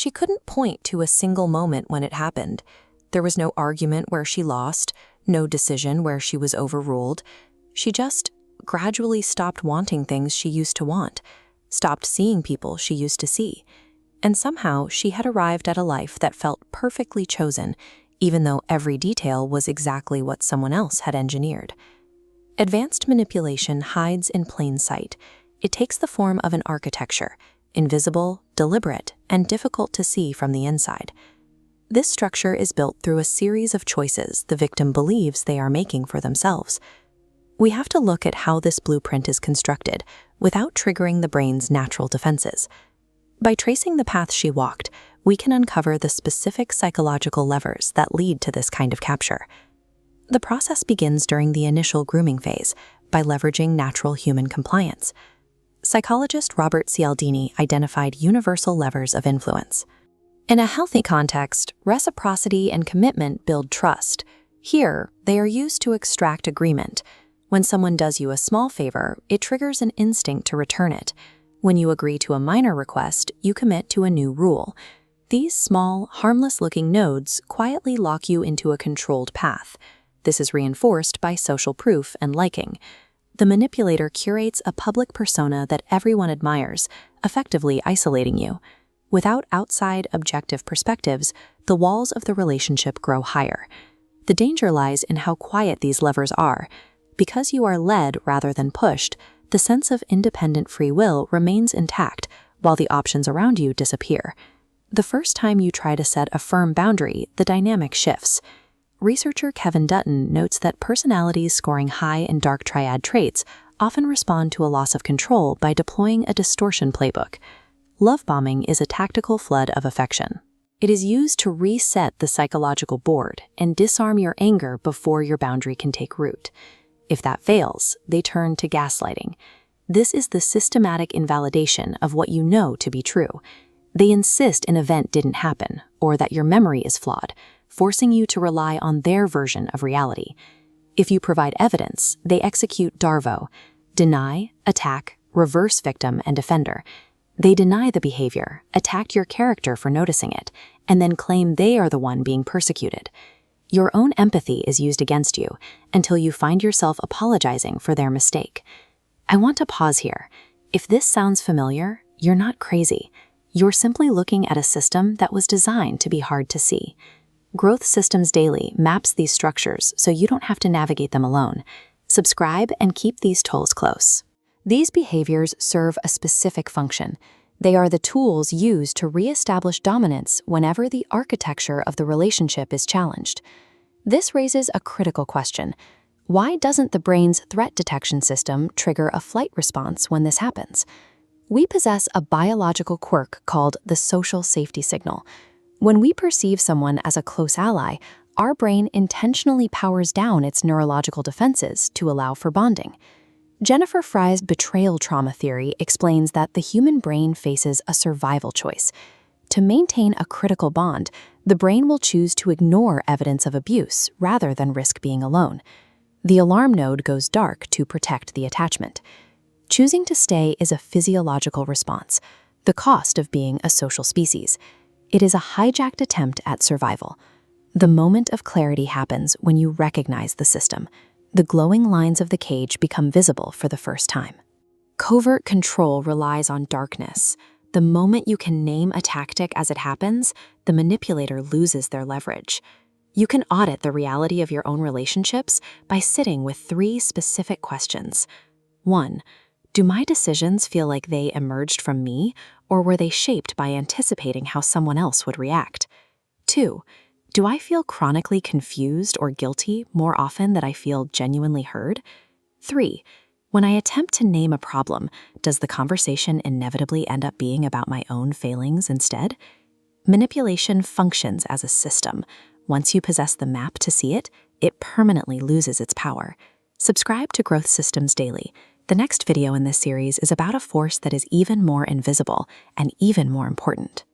she couldn't point to a single moment when it happened. There was no argument where she lost, no decision where she was overruled. She just gradually stopped wanting things she used to want, stopped seeing people she used to see. And somehow she had arrived at a life that felt perfectly chosen, even though every detail was exactly what someone else had engineered. Advanced manipulation hides in plain sight. It takes the form of an architecture, invisible, deliberate, and difficult to see from the inside. This structure is built through a series of choices the victim believes they are making for themselves. We have to look at how this blueprint is constructed without triggering the brain's natural defenses. By tracing the path she walked, we can uncover the specific psychological levers that lead to this kind of capture. The process begins during the initial grooming phase by leveraging natural human compliance. Psychologist Robert Cialdini identified universal levers of influence. In a healthy context, reciprocity and commitment build trust. Here, they are used to extract agreement. When someone does you a small favor, it triggers an instinct to return it. When you agree to a minor request, you commit to a new rule. These small, harmless-looking nodes quietly lock you into a controlled path. This is reinforced by social proof and liking. The manipulator curates a public persona that everyone admires, effectively isolating you. Without outside, objective perspectives, the walls of the relationship grow higher. The danger lies in how quiet these levers are. Because you are led rather than pushed, the sense of independent free will remains intact, while the options around you disappear. The first time you try to set a firm boundary, the dynamic shifts. Researcher Kevin Dutton notes that personalities scoring high in dark triad traits often respond to a loss of control by deploying a distortion playbook. Love bombing is a tactical flood of affection. It is used to reset the psychological board and disarm your anger before your boundary can take root. If that fails, they turn to gaslighting. This is the systematic invalidation of what you know to be true. They insist an event didn't happen, or that your memory is flawed, forcing you to rely on their version of reality. If you provide evidence, they execute DARVO: deny, attack, reverse victim, and defender. They deny the behavior, attack your character for noticing it, and then claim they are the one being persecuted. Your own empathy is used against you until you find yourself apologizing for their mistake. I want to pause here. If this sounds familiar, you're not crazy. You're simply looking at a system that was designed to be hard to see. Growth Systems Daily maps these structures so you don't have to navigate them alone. Subscribe and keep these tools close. These behaviors serve a specific function. They are the tools used to reestablish dominance whenever the architecture of the relationship is challenged. This raises a critical question. Why doesn't the brain's threat detection system trigger a flight response when this happens? We possess a biological quirk called the social safety signal. When we perceive someone as a close ally, our brain intentionally powers down its neurological defenses to allow for bonding. Jennifer Fry's betrayal trauma theory explains that the human brain faces a survival choice. To maintain a critical bond, the brain will choose to ignore evidence of abuse rather than risk being alone. The alarm node goes dark to protect the attachment. Choosing to stay is a physiological response, the cost of being a social species. It is a hijacked attempt at survival. The moment of clarity happens when you recognize the system. The glowing lines of the cage become visible for the first time. Covert control relies on darkness. The moment you can name a tactic as it happens, the manipulator loses their leverage. You can audit the reality of your own relationships by sitting with 3 specific questions. 1. Do my decisions feel like they emerged from me, or were they shaped by anticipating how someone else would react? 2. Do I feel chronically confused or guilty more often than I feel genuinely heard? 3. When I attempt to name a problem, does the conversation inevitably end up being about my own failings instead? Manipulation functions as a system. Once you possess the map to see it, it permanently loses its power. Subscribe to Growth Systems Daily. The next video in this series is about a force that is even more invisible and even more important.